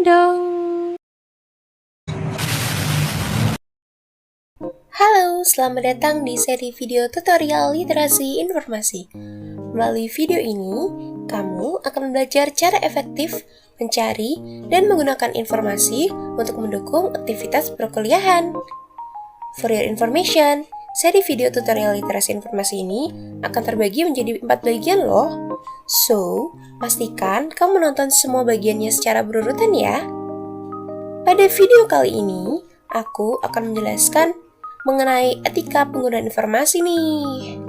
Ding dong. Halo, selamat datang di seri video tutorial literasi informasi. Melalui video ini, kamu akan belajar cara efektif mencari dan menggunakan informasi untuk mendukung aktivitas perkuliahan. For your information, seri video tutorial literasi informasi ini akan terbagi menjadi 4 bagian loh. So, pastikan kamu menonton semua bagiannya secara berurutan ya. Pada video kali ini, aku akan menjelaskan mengenai etika penggunaan informasi nih.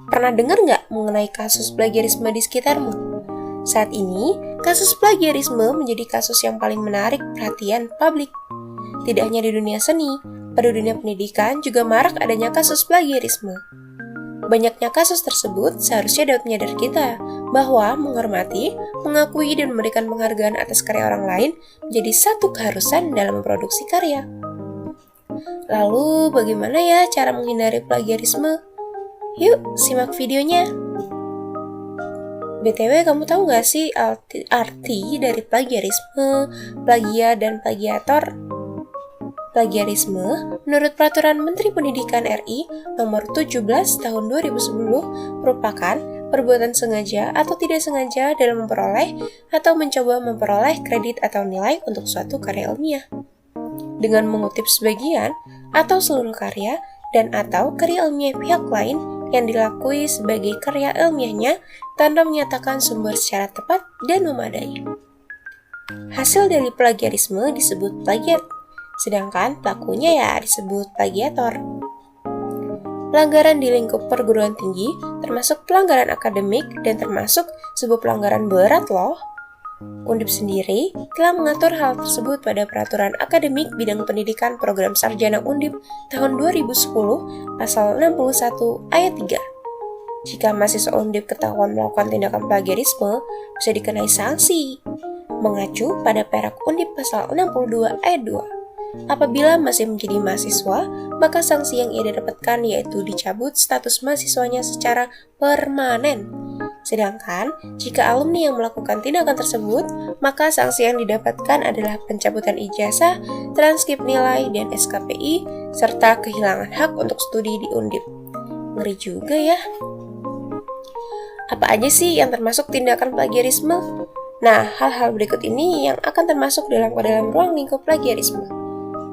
Pernah dengar nggak mengenai kasus plagiarisme di sekitarmu? Saat ini, kasus plagiarisme menjadi kasus yang paling menarik perhatian publik. Tidak hanya di dunia seni, pada dunia pendidikan juga marak adanya kasus plagiarisme. Banyaknya kasus tersebut seharusnya dapat menyadar kita bahwa menghormati, mengakui, dan memberikan penghargaan atas karya orang lain menjadi satu keharusan dalam memproduksi karya. Lalu, bagaimana ya cara menghindari plagiarisme? Yuk, simak videonya. BTW, kamu tahu nggak sih arti dari plagiarisme, plagiat, dan plagiator? Plagiarisme, menurut Peraturan Menteri Pendidikan RI Nomor 17 Tahun 2010, merupakan perbuatan sengaja atau tidak sengaja dalam memperoleh atau mencoba memperoleh kredit atau nilai untuk suatu karya ilmiah. Dengan mengutip sebagian atau seluruh karya dan atau karya ilmiah pihak lain yang dilakui sebagai karya ilmiahnya tanpa menyatakan sumber secara tepat dan memadai. Hasil dari plagiarisme disebut plagiat, sedangkan pelakunya ya disebut plagiator. Pelanggaran di lingkup perguruan tinggi termasuk pelanggaran akademik dan termasuk sebuah pelanggaran berat loh. Undip sendiri telah mengatur hal tersebut pada Peraturan Akademik Bidang Pendidikan Program Sarjana Undip tahun 2010 pasal 61 ayat 3. Jika mahasiswa Undip ketahuan melakukan tindakan plagiarisme, bisa dikenai sanksi. Mengacu pada Perak Undip pasal 62 ayat 2. Apabila masih menjadi mahasiswa, maka sanksi yang ia dapatkan yaitu dicabut status mahasiswanya secara permanen. Sedangkan, jika alumni yang melakukan tindakan tersebut, maka sanksi yang didapatkan adalah pencabutan ijazah, transkrip nilai, dan SKPI, serta kehilangan hak untuk studi di Undip. Ngeri juga ya. Apa aja sih yang termasuk tindakan plagiarisme? Nah, hal-hal berikut ini yang akan termasuk dalam ruang lingkup plagiarisme.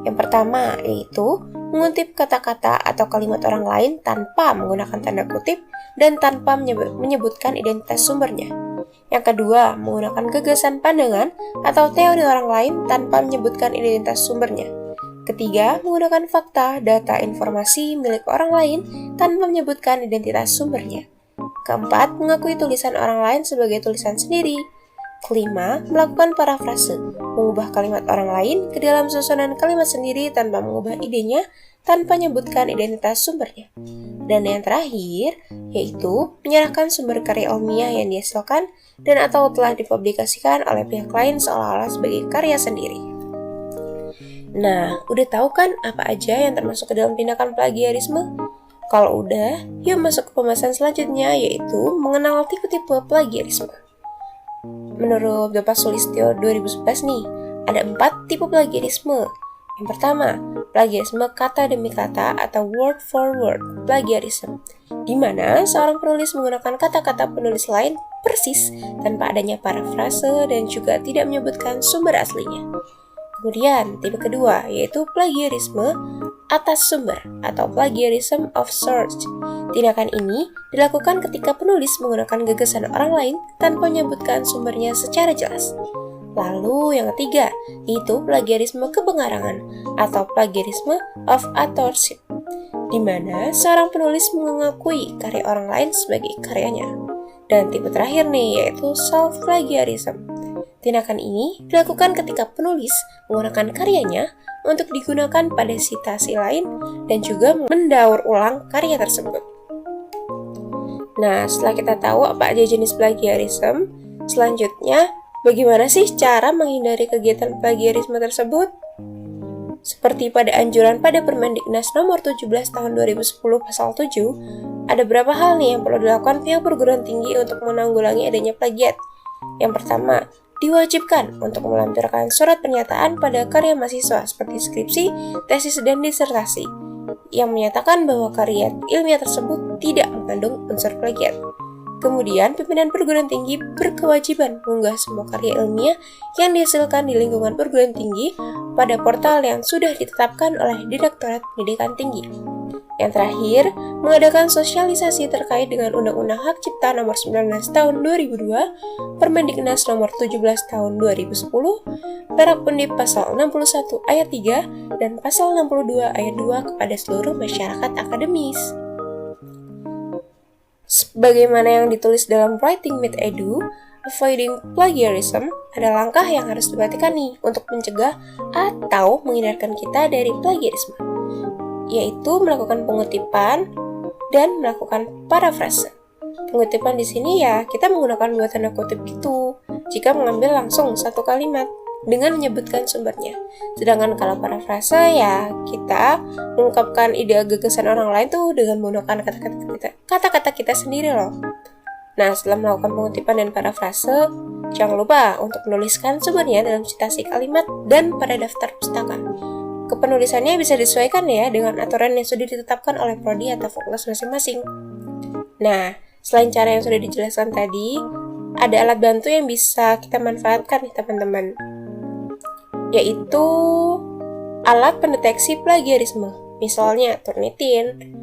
Yang pertama, yaitu mengutip kata-kata atau kalimat orang lain tanpa menggunakan tanda kutip dan tanpa menyebutkan identitas sumbernya. Yang kedua, menggunakan gagasan, pandangan, atau teori orang lain tanpa menyebutkan identitas sumbernya. Ketiga, menggunakan fakta, data, informasi milik orang lain tanpa menyebutkan identitas sumbernya. Keempat, mengakui tulisan orang lain sebagai tulisan sendiri. Kelima, melakukan parafrase, mengubah kalimat orang lain ke dalam susunan kalimat sendiri tanpa mengubah idenya, tanpa menyebutkan identitas sumbernya. Dan yang terakhir, yaitu menyerahkan sumber karya ilmiah yang dihasilkan dan atau telah dipublikasikan oleh pihak lain seolah-olah sebagai karya sendiri. Nah, udah tahu kan apa aja yang termasuk ke dalam tindakan plagiarisme? Kalau udah, yuk masuk ke pembahasan selanjutnya, yaitu mengenal tipe-tipe plagiarisme. Menurut Bapak Sulistyo 2011 nih, ada 4 tipe plagiarisme. Yang pertama, plagiarisme kata demi kata atau word for word plagiarism, di mana seorang penulis menggunakan kata-kata penulis lain persis tanpa adanya parafrase dan juga tidak menyebutkan sumber aslinya. Kemudian, tipe kedua yaitu plagiarisme atas sumber atau plagiarism of source. Tindakan ini dilakukan ketika penulis menggunakan gagasan orang lain tanpa menyebutkan sumbernya secara jelas. Lalu yang ketiga, yaitu plagiarisme kepengarangan atau plagiarisme of authorship, di mana seorang penulis mengakui karya orang lain sebagai karyanya. Dan tipe terakhir nih, yaitu self-plagiarism. Tindakan ini dilakukan ketika penulis menggunakan karyanya untuk digunakan pada sitasi lain dan juga mendaur ulang karya tersebut. Nah, setelah kita tahu apa aja jenis plagiarism, selanjutnya bagaimana sih cara menghindari kegiatan plagiarisme tersebut? Seperti pada anjuran pada Permendiknas nomor 17 tahun 2010 pasal 7, ada beberapa hal nih yang perlu dilakukan pihak perguruan tinggi untuk menanggulangi adanya plagiat. Yang pertama, diwajibkan untuk melampirkan surat pernyataan pada karya mahasiswa seperti skripsi, tesis, dan disertasi yang menyatakan bahwa karya ilmiah tersebut tidak mengandung unsur plagiat. Kemudian, pimpinan perguruan tinggi berkewajiban mengunggah semua karya ilmiah yang dihasilkan di lingkungan perguruan tinggi pada portal yang sudah ditetapkan oleh Direktorat Pendidikan Tinggi. Yang terakhir, mengadakan sosialisasi terkait dengan Undang-Undang Hak Cipta Nomor 19 Tahun 2002, Permendiknas Nomor 17 Tahun 2010, Perak Undip Pasal 61 Ayat 3, dan Pasal 62 Ayat 2 kepada seluruh masyarakat akademis. Sebagaimana yang ditulis dalam Writing with Edu, avoiding plagiarism adalah langkah yang harus diperhatikan nih untuk mencegah atau menghindarkan kita dari plagiarisme, yaitu melakukan pengutipan dan melakukan parafrase. Pengutipan di sini ya kita menggunakan dua tanda kutip gitu jika mengambil langsung satu kalimat dengan menyebutkan sumbernya. Sedangkan kalau parafrase ya kita mengungkapkan ide gagasan orang lain tuh dengan menggunakan kata-kata kita sendiri loh. Nah, setelah melakukan pengutipan dan parafrase, jangan lupa untuk menuliskan sumbernya dalam citasi kalimat dan pada daftar pustaka. Kepenulisannya bisa disesuaikan ya dengan aturan yang sudah ditetapkan oleh prodi atau fakultas masing-masing. Nah, selain cara yang sudah dijelaskan tadi, ada alat bantu yang bisa kita manfaatkan nih teman-teman, yaitu alat pendeteksi plagiarisme, misalnya Turnitin,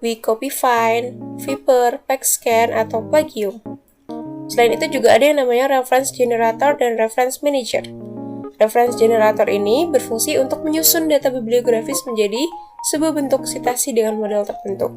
Wikopify, Viper, PackScan, atau Plagium. Selain itu juga ada yang namanya Reference Generator dan Reference Manager. Reference Generator ini berfungsi untuk menyusun data bibliografis menjadi sebuah bentuk sitasi dengan model tertentu.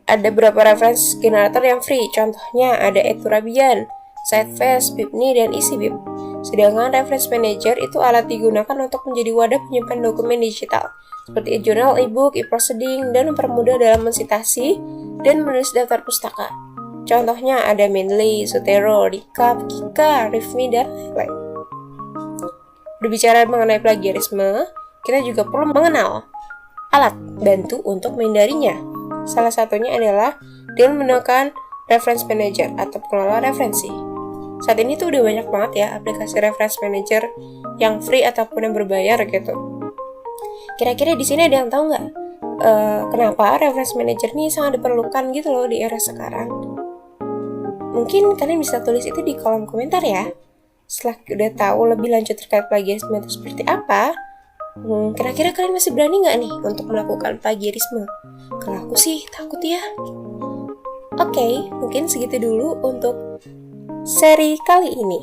Ada beberapa reference generator yang free, contohnya ada Eturabian, Sidefast, Bibni, dan EasyBib. Sedangkan Reference Manager itu alat digunakan untuk menjadi wadah penyimpan dokumen digital, seperti e-journal, e-book, e-proceeding, dan mempermudah dalam mensitasi dan menulis daftar pustaka. Contohnya ada Mendeley, Zotero, Recap, Kika, Rifmi, dan lain-lain. Berbicara mengenai plagiarisme, kita juga perlu mengenal alat bantu untuk menghindarinya. Salah satunya adalah dengan menggunakan Reference Manager atau pengelola referensi. Saat ini tuh udah banyak banget ya aplikasi Reference Manager yang free ataupun yang berbayar gitu. Kira-kira di sini ada yang tahu nggak kenapa Reference Manager ini sangat diperlukan gitu loh di era sekarang? Mungkin kalian bisa tulis itu di kolom komentar ya. Setelah udah tahu lebih lanjut terkait plagiarisme itu seperti apa, kira-kira kalian masih berani nggak nih untuk melakukan plagiarisme? Kalau aku sih takut ya. Oke, mungkin segitu dulu untuk seri kali ini.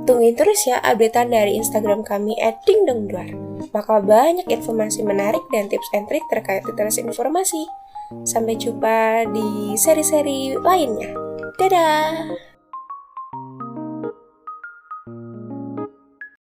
Tungguin terus ya updatean dari Instagram kami @dingdongduar. Bakal banyak informasi menarik dan tips and trik terkait literasi informasi. Sampai jumpa di seri-seri lainnya. Dadah!